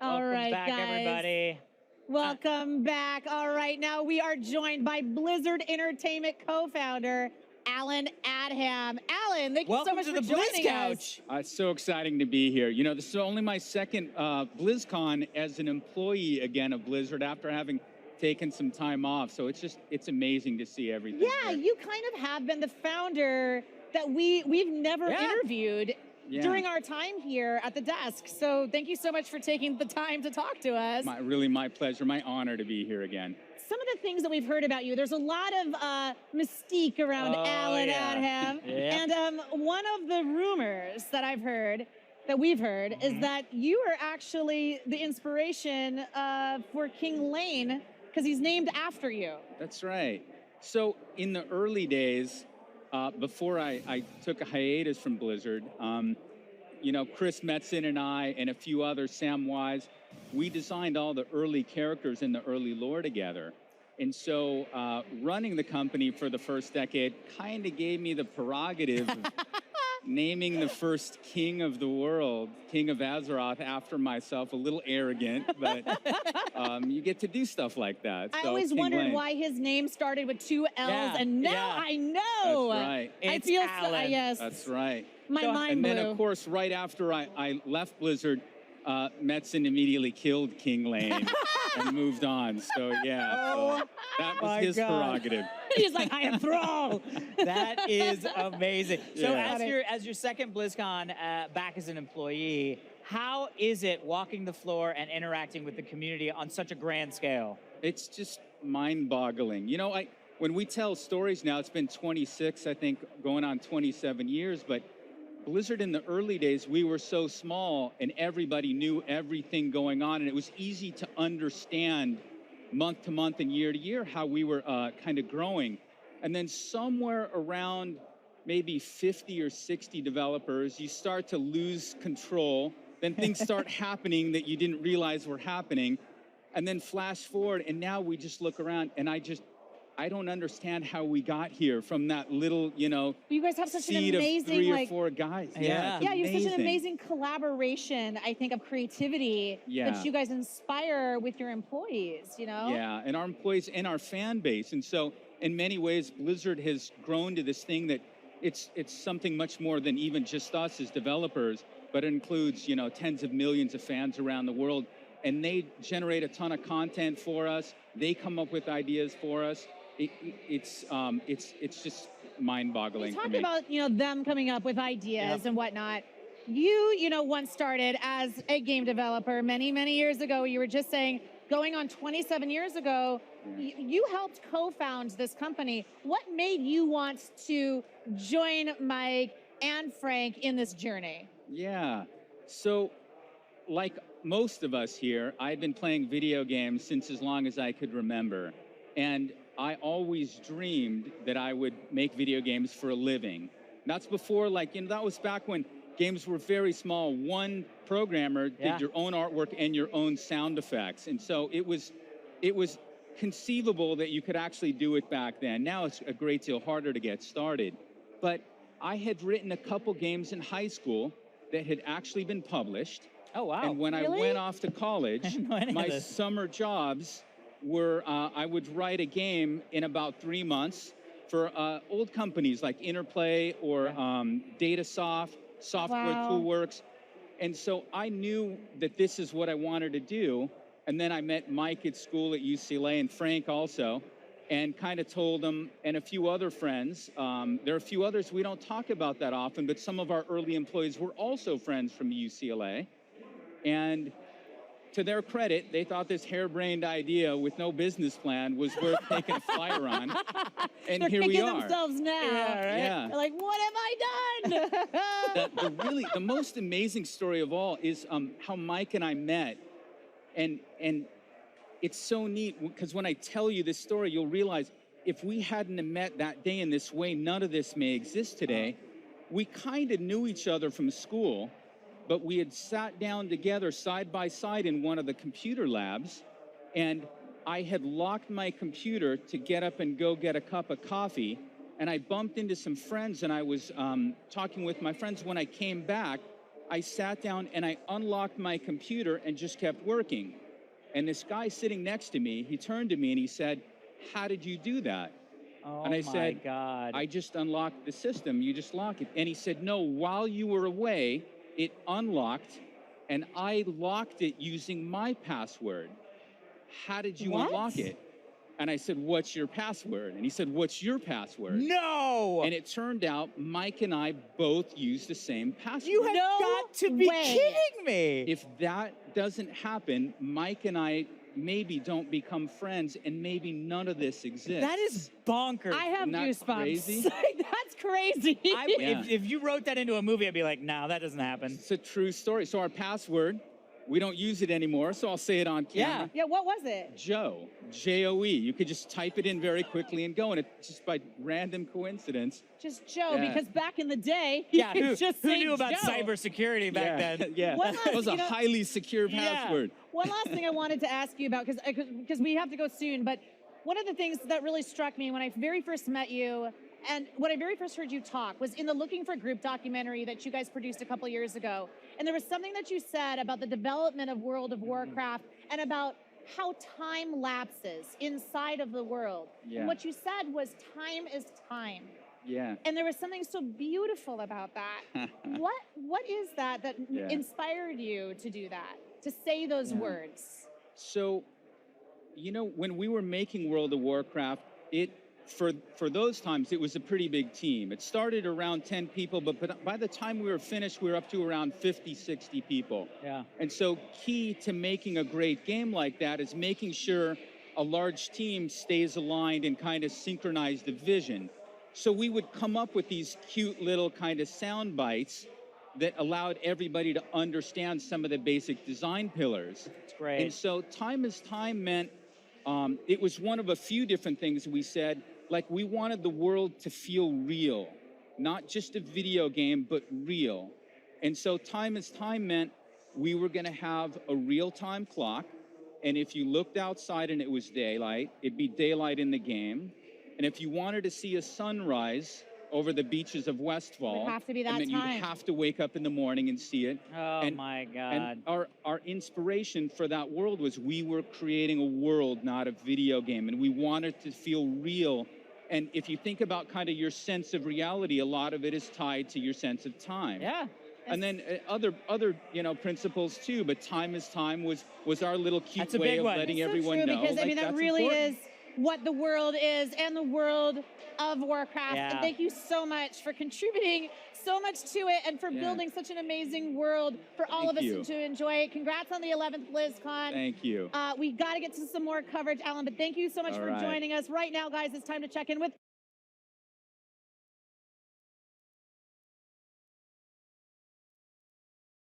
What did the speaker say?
Welcome back, guys. everybody. Welcome back. All right, now we are joined by Blizzard Entertainment co-founder Adham. Alan, thank you so Welcome much to for the joining Blizz us. Couch. It's so exciting to be here. You know, this is only my second Blizzcon as an employee again of Blizzard after having taken some time off. So it's amazing to see everything. Yeah, here. you kind of have been the founder that we've never interviewed during our time here at the desk. So thank you so much for taking the time to talk to us. Really my pleasure, my honor to be here again. Some of the things that we've heard about you, there's a lot of mystique around Alan Adham. Yep. And one of the rumors that we've heard, is that you are actually the inspiration for King Lane, because he's named after you. That's right. So in the early days, before I took a hiatus from Blizzard, you know, Chris Metzen and I and a few others, Sam Wise, we designed all the early characters in the early lore together. And so running the company for the first decade kind of gave me the prerogative of naming the first king of the world, King of Azeroth, after myself. A little arrogant, but you get to do stuff like that. I So, always King wondered Lane. why his name started with 2 L's, and now I know. That's right. I It's feel Alan. yes. That's right. My mind And blew. then, of course, right after I left Blizzard, Metzen immediately killed King Lane and moved on. So, yeah, so that was his prerogative. He's like, I am Thrall. That is amazing. So Yeah. as your second BlizzCon back as an employee, how is it walking the floor and interacting with the community on such a grand scale? It's just mind-boggling. You know, when we tell stories now, it's been 26, I think, going on 27 years, but Blizzard in the early days, we were so small and everybody knew everything going on, and it was easy to understand month to month and year to year how we were kind of growing. And then somewhere around maybe 50 or 60 developers, you start to lose control. Then things start happening that you didn't realize were happening. And then flash forward, and now we just look around, and I don't understand how we got here from that little, you know, You guys have such an seed amazing, of 3 or like, 4 guys. Yeah. It's yeah, you have such an amazing. amazing collaboration, I think, of creativity that you guys inspire with your employees, you know? Yeah, and our employees and our fan base. And so in many ways, Blizzard has grown to this thing that it's something much more than even just us as developers, but it includes, you know, tens of millions of fans around the world. And they generate a ton of content for us. They come up with ideas for us. It's just mind-boggling. Talk about, you know, them coming up with ideas and whatnot. You know, once started as a game developer many, many years ago. You were just saying, going on 27 years ago, you helped co-found this company. What made you want to join Mike and Frank in this journey? Yeah, so like most of us here, I've been playing video games since as long as I could remember. And I always dreamed that I would make video games for a living. That's before, like, you know, that was back when games were very small. One programmer did your own artwork and your own sound effects. And so it was conceivable that you could actually do it back then. Now it's a great deal harder to get started. But I had written a couple games in high school that had actually been published. Oh, wow. And when I went off to college, my this. summer jobs were I would write a game in about 3 months for old companies like Interplay or Datasoft, Software Toolworks. And so I knew that this is what I wanted to do. And then I met Mike at school at UCLA and Frank also, and kind of told them, and a few other friends. There are a few others we don't talk about that often, but some of our early employees were also friends from UCLA. And to their credit, they thought this harebrained idea with no business plan was worth taking a flyer on. And They're here we kicking are. themselves now. Yeah. They're like, what have I done? The most amazing story of all is how Mike and I met. And it's so neat, because when I tell you this story, you'll realize if we hadn't have met that day in this way, none of this may exist today. We kind of knew each other from school, but we had sat down together side by side in one of the computer labs, and I had locked my computer to get up and go get a cup of coffee, and I bumped into some friends, and I was talking with my friends. When I came back, I sat down and I unlocked my computer and just kept working. And this guy sitting next to me, he turned to me and he said, "How did you do that?" Oh And I my said, God. "I just unlocked the system. You just lock it." And he said, "No, while you were away, it unlocked and I locked it using my password. How did you What? unlock it?" And I said, "What's your password?" And he said, "What's your password?" No! And it turned out Mike and I both used the same password. You have No got to be way. kidding me. If that doesn't happen, Mike and I maybe don't become friends and maybe none of this exists. That is bonkers. I have Isn't that goosebumps. crazy? That's crazy. Yeah. if you wrote that into a movie, I'd be like, no, that doesn't happen. It's a true story. So our password, we don't use it anymore, so I'll say it on camera. Yeah, what was it? Joe, J-O-E. You could just type it in very quickly and go, and it just by random coincidence. Just Joe, Yeah. because back in the day, Yeah, you who, could just who say knew about Joe. cybersecurity back then? Yeah, One that was a last, highly secure Yeah. password. One last thing I wanted to ask you about, because we have to go soon, but one of the things that really struck me when I very first met you and when I very first heard you talk was in the Looking for Group documentary that you guys produced a couple years ago. And there was something that you said about the development of World of Warcraft and about how time lapses inside of the world. Yeah. And what you said was time is time. Yeah. And there was something so beautiful about that. What is that Yeah. inspired you to do that, to say those Yeah. words? So, you know, when we were making World of Warcraft, for those times, it was a pretty big team. It started around 10 people, but by the time we were finished, we were up to around 50, 60 people. Yeah. And so key to making a great game like that is making sure a large team stays aligned and kind of synchronize the vision. So we would come up with these cute little kind of sound bites that allowed everybody to understand some of the basic design pillars. It's great. And so time is time meant, it was one of a few different things we said, like we wanted the world to feel real, not just a video game, but real. And so time is time meant we were gonna have a real-time clock, and if you looked outside and it was daylight, it'd be daylight in the game. And if you wanted to see a sunrise over the beaches of Westfall, It would have to be that and then time. you'd have to wake up in the morning and see it. Oh and- my God. And our inspiration for that world was we were creating a world, not a video game, and we wanted to feel real. And if you think about kind of your sense of reality, a lot of it is tied to your sense of time. yeah. And then other principles too, but time is time was our little cute That's a way big of one. letting So everyone true, know. because I like, mean that that's really important. is what the world is and the world of Warcraft. Yeah. And thank you so much for contributing so much to it and for Yeah. building such an amazing world for all Thank of us you. to enjoy. Congrats on the 11th BlizzCon. Thank you. We got to get to some more coverage, Alan, but thank you so much All for right. joining us. Right now, guys, it's time to check in with